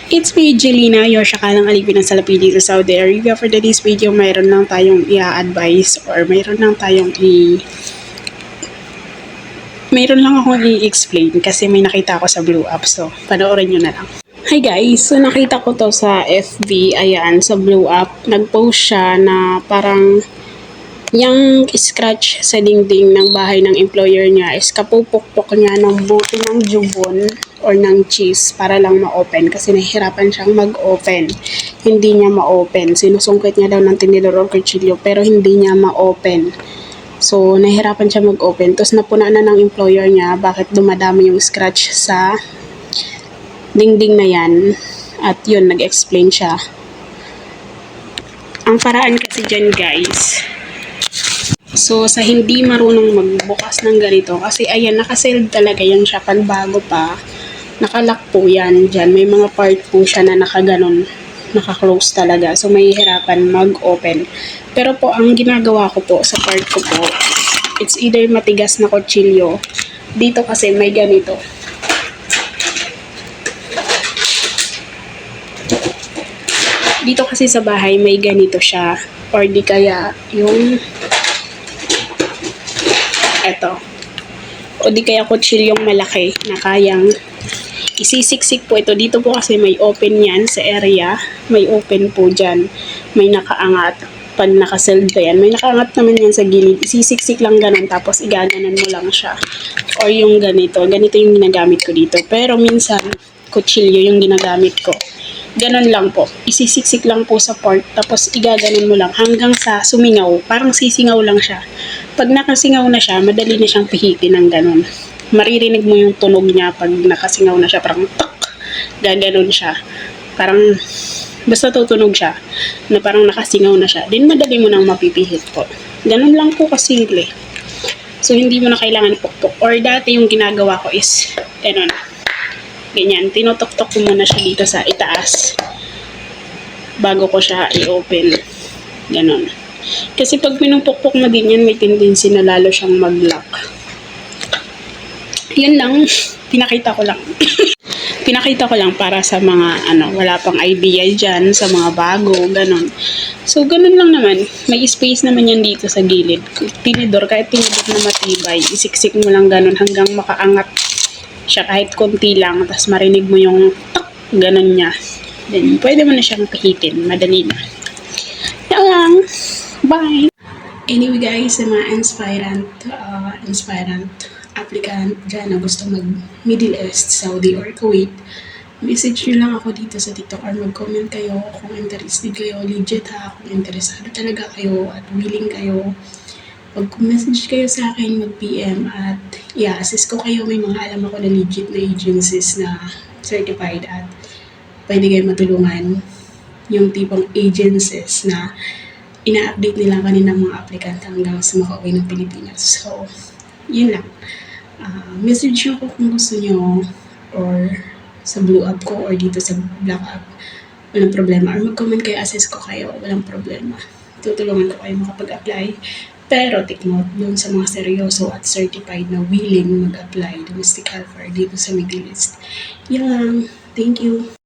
It's me, Jelina, your Shakalang Alipin ng Salapi dito sa Saudi Arabia. For today's video, mayroon lang tayong i-advise or mayroon lang akong i-explain kasi may nakita ako sa Blue App. So, panoorin nyo na lang. Hi guys! So, nakita ko to sa FB, ayan, sa Blue App. Nag-post siya na parang yung scratch sa dingding ng bahay ng employer niya is kapupukpok niya ng buti ng jubon or ng cheese para lang ma-open kasi nahihirapan siyang mag-open. Hindi niya ma-open. Sinusungkit niya daw ng tinidor or kutsilyo pero hindi niya ma-open. So, nahihirapan siya mag-open. Tapos napuna na ng employer niya bakit dumadami yung scratch sa dingding na yan. At yun, nag-explain siya. Ang paraan kasi dyan guys, so, sa hindi marunong magbukas ng ganito, kasi ayan, nakasealed talaga yan siya pag bago pa. Nakalock po yan dyan. May mga part po siya na nakaganon, naka-close talaga. So, may hirapan mag-open. Pero po, ang ginagawa ko po sa part ko po, it's either matigas na kutsilyo. Dito kasi may ganito. Dito kasi sa bahay may ganito siya. Or di kaya yung eto. O di kaya kutsilyong malaki na kayang isisiksik po ito. Dito po kasi may open yan sa area. May open po dyan. May nakaangat. Pag nakaseld ka yan, may nakaangat naman yan sa gilid. Isisiksik lang ganun tapos igaganan mo lang siya. Or yung ganito. Ganito yung ginagamit ko dito. Pero minsan, kutsilyo yung ginagamit ko. Ganun lang po. Isisiksik lang po sa part, tapos igaganon mo lang hanggang sa sumingaw. Parang sisingaw lang siya. Pag nakasingaw na siya, madali na siyang pihitin ng ganun. Maririnig mo yung tunog niya pag nakasingaw na siya. Parang tak! Gaganon siya. Parang basta tutunog siya na parang nakasingaw na siya. Then madali mo nang mapipihit po. Ganun lang po kasimple. So hindi mo na kailangan pukpok. Or dati yung ginagawa ko is ganun. Ganyan, tinutok-tok ko muna siya dito sa itaas bago ko siya i-open. Ganon. Kasi pag pinupukpok mo din yan, may tendency na lalo siyang mag-lock. Yun lang, pinakita ko lang. Pinakita ko lang para sa mga wala pang idea dyan, sa mga bago, ganon. So, ganon lang naman. May space naman yan dito sa gilid. Tinidor, kahit tinidor na matibay, isiksik mo lang ganon hanggang makaangat siya kahit konti lang, tapos marinig mo yung tak, ganun niya. Then, pwede mo na siyang pihitin. Madali na. Yan lang. Bye! Anyway guys, sa mga inspirant applicant dyan na gusto mag Middle East, Saudi or Kuwait, message nyo lang ako dito sa TikTok or mag-comment kayo kung interested kayo. Legit ha, kung interesado talaga kayo at willing kayo. Mag-message kayo sa akin, mag-PM at i-assist ko kayo. May mga alam ako na legit na agencies na certified at pwede kayo matulungan. Yung tipong agencies na ina-update nila kanina mga applicant hanggang sa makauwi ng Pilipinas. So, yun lang. Message nyo ko kung gusto nyo or sa Blue App ko or dito sa Black App. Walang problema. Or mag-comment kayo, assist ko kayo. Walang problema. Tutulungan ko kayo makapag-apply. Pero take note doon sa mga seryoso at certified na willing mag-apply domestic helper dito sa Middle East. Yan lang. Thank you.